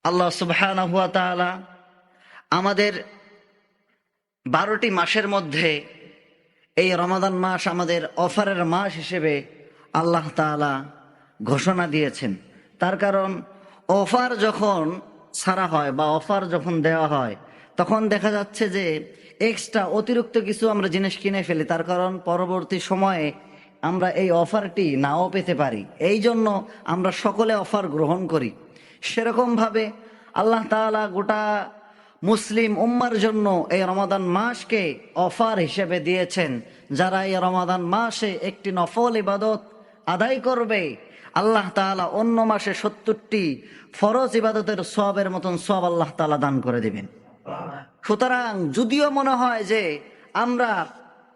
আল্লাহ সুবহানাহু ওয়া তাআলা আমাদের 12টি মাসের মধ্যে এই রমাদান মাস আমাদের অফারের মাস হিসেবে আল্লাহ তাআলা ঘোষণা দিয়েছেন। তার কারণ অফার যখন ছাড়া হয় বা অফার যখন দেওয়া হয়, তখন দেখা যাচ্ছে যে এক্সট্রা অতিরিক্ত কিছু আমরা জিনিস কিনে ফেলি। তার কারণ পরবর্তী সময়ে আমরা এই অফারটি নাও পেতে পারি, এই জন্য আমরা সকলে অফার গ্রহণ করি। সেরকমভাবে আল্লাহ তাআলা গোটা মুসলিম উম্মার জন্য এই রমাদান মাসকে অফার হিসেবে দিয়েছেন। যারা এই রমাদান মাসে একটি নফল ইবাদত আদায় করবে, আল্লাহ তাআলা অন্য মাসে 70টি ফরজ ইবাদতের সওয়াবের মতন সওয়াব আল্লাহ তাআলা দান করে দিবেন। সুতরাং যদিও মনে হয় যে আমরা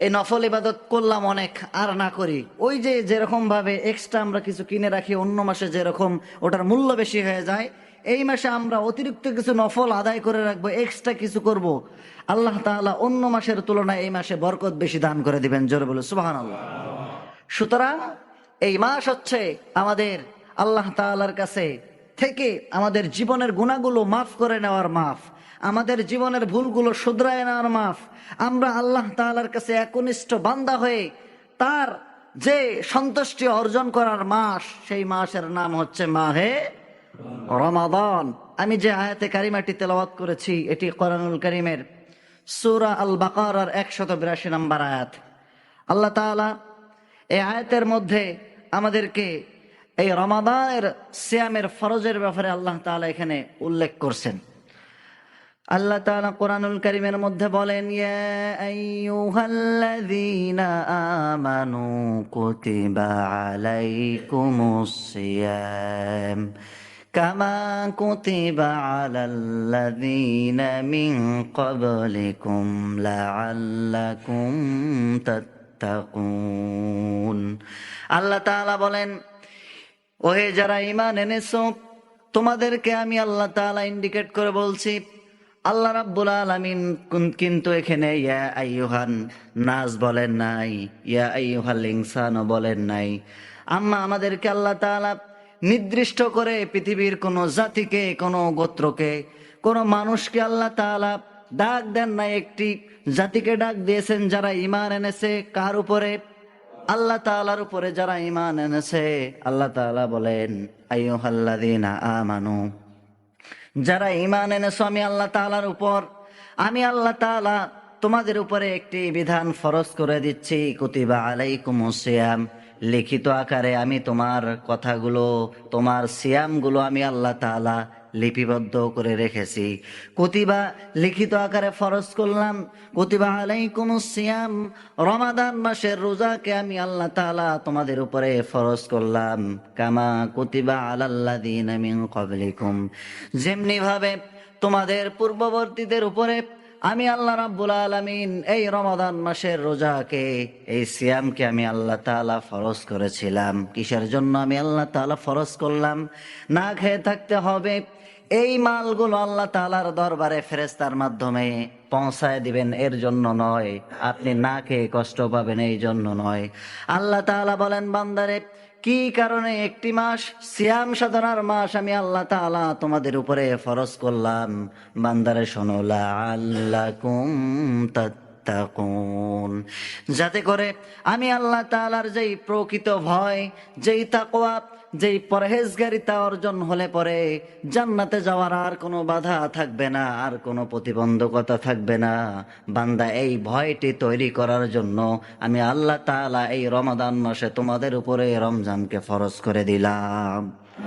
এই নফল ইবাদত করলাম অনেক, আর না করি, ওই যে যেরকম ভাবে এক্সট্রা আমরা কিছু কিনে রাখি, অন্য মাসে যেরকম ওটার মূল্য বেশি হয়ে যায়, এই মাসে আমরা অতিরিক্ত কিছু নফল আদায় করে রাখবো, এক্সট্রা কিছু করব, আল্লাহ তাআলা অন্য মাসের তুলনায় এই মাসে বরকত বেশি দান করে দিবেন। জোরে বলে সুবহানাল্লাহ। সুতরাং এই মাস হচ্ছে আমাদের আল্লাহ তাআলার কাছে থেকে আমাদের জীবনের গুনাহগুলো মাফ করে নেওয়ার মাফ, আমাদের জীবনের ভুলগুলো শুধরায় নেওয়ার মাফ। আমরা আল্লাহ তাআলার কাছে একনিষ্ঠ বান্দা হয়ে তার যে সন্তুষ্টি অর্জন করার মাস, সেই মাসের নাম হচ্ছে মাহে রমাদান। আমি যে আয়াতে কারিমাটি তেলাওয়াত করেছি, এটি কোরআনুল কারীমের সূরা আল বাকারার 182 নম্বর আয়াত। আল্লাহ তাআলা এই আয়াতের মধ্যে আমাদেরকে এই রমাদানের সিয়ামের ফরজের ব্যাপারে আল্লাহ তাআলা এখানে উল্লেখ করছেন। আল্লাহ তাআলা কোরআনুল কারীমের মধ্যে বলেন, ইয়া আইয়ুহাল্লাযীনা আমানু কুতিবা আলাইকুমুস সিয়াম কামা কুতিবা আলাল্লাযীনা মিন ক্বাবলিকুম লাআল্লাকুম তাত্তাকুন। আল্লাহ তাআলা বলেন, ওহে যারা ঈমান এনেছো, তোমাদেরকে আমি আল্লাহ তাআলা ইন্ডিকেট করে বলছি। আল্লাহ রাব্বুল আলামিন কিন্তু এখানে ইয়া আইয়ুহান নাস বলেন নাই, ইয়া আইয়ুহাল ইনসানও বলেন নাই। আমাদেরকে আল্লাহ তাআলা নির্দিষ্ট করে পৃথিবীর কোনো জাতিকে, কোনো গোত্রকে, কোনো মানুষকে আল্লাহ তাআলা ডাক দেন নাই। একটি জাতিকে ডাক দিয়েছেন যারা ঈমান এনেছে। কার উপরে? আল্লাহ তাআলার উপরে যারা ঈমান এনেছে। আল্লাহ তাআলা বলেন, আইয়ুহাল্লাযীনা আমানু, যারা ঈমান এনেছো আমি আল্লাহ তাআলার উপর, আমি আল্লাহ তাআলা তোমাদের উপরে একটি বিধান ফরজ করে দিচ্ছি। কুতিবা আলাইকুমুস সিয়াম, লিখিত আকারে আমি তোমার কথাগুলো, তোমার সিয়ামগুলো আমি আল্লাহ তাআলা লিপিবদ্ধ করে রেখেছি। কুতিবা লিখিত আকারে ফরজ করলাম। কুতিবা আলাইকুমুস সিয়াম, রমাদান মাসের রোজাকে আমি আল্লাহ তাআলা তোমাদের উপরে ফরজ করলাম। কামা কুতিবা আলাল্লাযীনা মিন ক্বাবলিকুম, যেমনি ভাবে তোমাদের পূর্ববর্তীদের উপরে আমি আল্লাহ রাব্বুল আলামিন এই রমাদান মাসের রোজাকে, এই সিয়ামকে আমি আল্লাহ তাআলা ফরজ করেছিলাম। কিসের জন্য আমি আল্লাহ তাআলা ফরজ করলাম? না খেয়ে থাকতে হবে, এই মালগুলো আল্লাহ তাআলার দরবারে ফেরেশতার মাধ্যমে পৌঁছায় দিবেন, এর জন্য নয়। আপনি না খেয়ে কষ্ট পাবেন, এই জন্য নয়। আল্লাহ তাআলা বলেন, বান্দারে কি কারণে একটি মাস সিয়াম সাধনার মাস আমি আল্লাহ তাআলা তোমাদের উপরে ফরজ করলাম? বান্দারে শোনো, লাআল্লাকুম তাত্তাকুন, যাতে করে আমি আল্লাহ তাআলার যেই প্রকৃত ভয়, যেই তাকওয়া, যেই পরহেজগারিতা অর্জন হলে পরে জান্নাতে যাওয়ার আর কোনো বাধা থাকবে না, আর কোনো প্রতিবন্ধকতা থাকবে না। বান্দা, এই ভয়টি তৈরি করার জন্য আমি আল্লাহ তাআলা এই রমাদান মাসে তোমাদের উপরে রমজানকে ফরজ করে দিলাম।